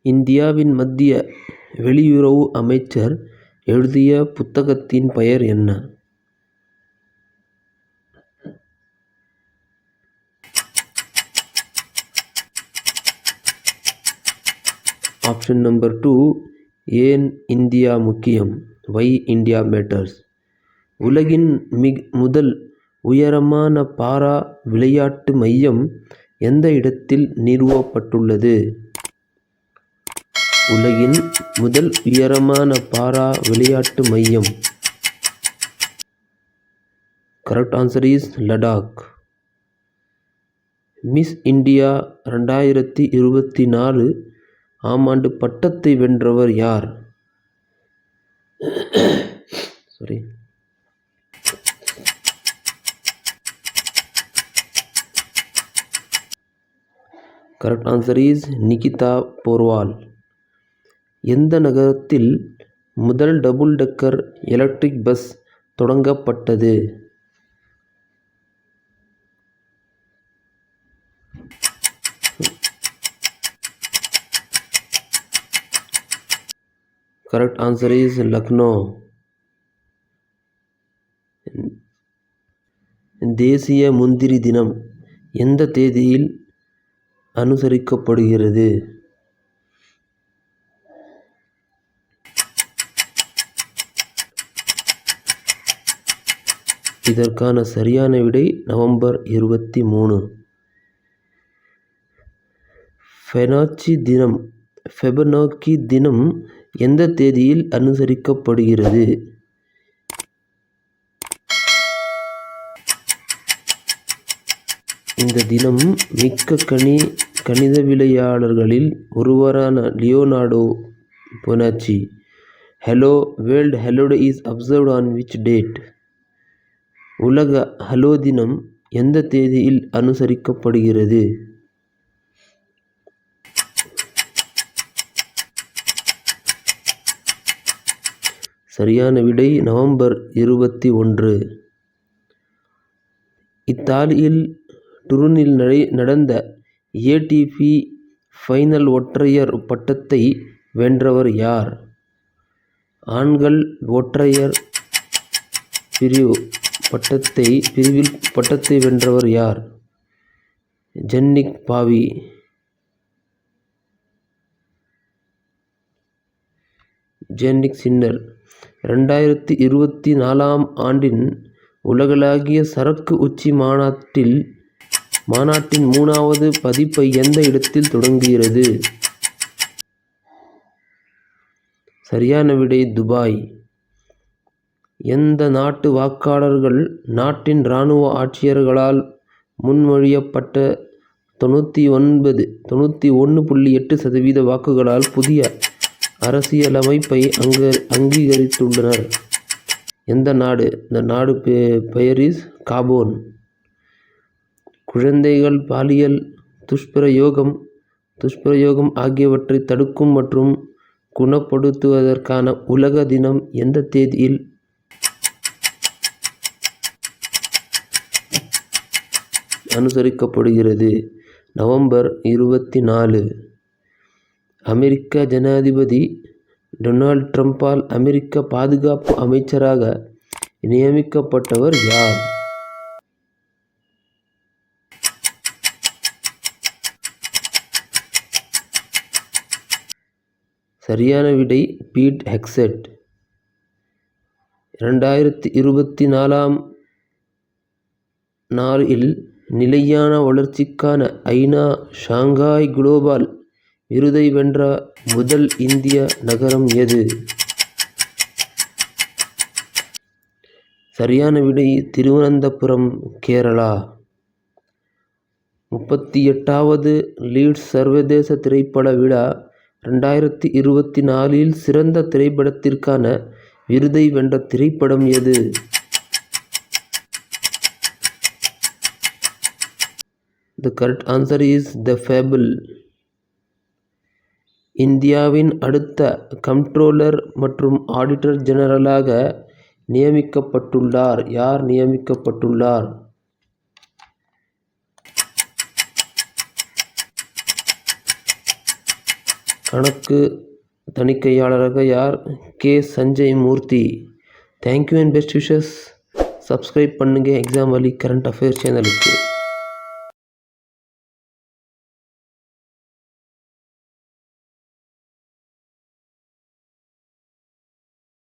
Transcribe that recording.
இந்தியாவின் மத்திய வெளியுறவு அமைச்சர் எழுதிய புத்தகத்தின் பெயர் என்ன? ஆப்ஷன் நம்பர் 2, ஏன் இந்தியா முக்கியம், வை இந்தியா மேட்டர்ஸ். உலகின் முதல் உயரமான பாரா விளையாட்டு மையம் எந்த இடத்தில் நிறுவப்பட்டுள்ளது? உலகின் முதல் உயரமான பாரா விளையாட்டு மையம். Correct answer is Ladakh. Miss India 2024 ஆண்டு பட்டத்தை வென்றவர் யார்? Correct answer is Nikita Porwal. எந்த நகரத்தில் முதல் டபுள் டெக்கர் எலக்ட்ரிக் பஸ் தொடங்கப்பட்டது? Correct answer is Lucknow. தேசிய முந்திரி தினம் எந்த தேதியில் அனுசரிக்கப்படுகிறது? இதற்கான சரியான விடை நவம்பர் 23. ஃபெபர்னாக்கி தினம் எந்த தேதியில் அனுசரிக்கப்படுகிறது? இந்த தினம் மிக்க கணிதவியலாளர்களில் ஒருவரான Leonardo Bonacci hello world hello day is observed on which date? உலக ஹலோ தினம் எந்த தேதியில் அனுசரிக்கப்படுகிறது? சரியான விடை நவம்பர் 21. இத்தாலியில் டுரினில் நடந்த ஏடிபி ஃபைனல் ஒற்றையர் பட்டத்தை வென்றவர் யார்? ஆண்கள் ஒற்றையர் பிரிவில் பட்டத்தை வென்றவர் யார்? ஜன்னிக் பாவி. ஜென்னிக் சின்னர். 2024 ஆண்டின் உலகளாவிய சரக்கு உச்சி மாநாட்டின் 3வது பதிப்பை எந்த இடத்தில் தொடங்குகிறது? சரியான விடை துபாய். எந்த நாட்டு வாக்காளர்கள் நாட்டின் இராணுவ ஆட்சியாளர்களால் முன்மொழியப்பட்ட 91.8% வாக்குகளால் புதிய அரசியலமைப்பை அங்கீகரித்துள்ளனர்? எந்த நாடு? இந்த நாடு பெயர் இஸ் காபோன். குழந்தைகள் பாலியல் துஷ்பிரயோகம் ஆகியவற்றை தடுக்கும் மற்றும் குணப்படுத்துவதற்கான உலக தினம் எந்த தேதியில் அனுசரிக்கப்படுகிறது? நவம்பர் 24. அமெரிக்க ஜனாதிபதி டொனால்ட் ட்ரம்பால் அமெரிக்க பாதுகாப்பு அமைச்சராக நியமிக்கப்பட்டவர் யார்? சரியான விடை பீட் ஹெக்ஸெட். 2024 நிலையான வளர்ச்சிக்கான ஐநா ஷாங்காய் குளோபல் விருதை வென்ற முதல் இந்திய நகரம் எது? சரியான விடை திருவனந்தபுரம், கேரளா. 38வது லீட்ஸ் சர்வதேச திரைப்பட விழா 2024 சிறந்த திரைப்படத்திற்கான விருதை வென்ற திரைப்படம் எது? The correct answer is The Fable. இந்தியாவின் அடுத்த கம்ப்ட்ரோலர் மற்றும் ஆடிட்டர் ஜெனரலாக நியமிக்கப்பட்டுள்ளார். யார் நியமிக்கப்பட்டுள்ளார்? கணக்கு தணிக்கையாளராக யார்? K. Sanjay Murthy. Thank you and best wishes. Subscribe பண்ணுங்கள் எக்ஸாம் வழி கரண்ட் அஃபேர்ஸ் சேனலுக்கு.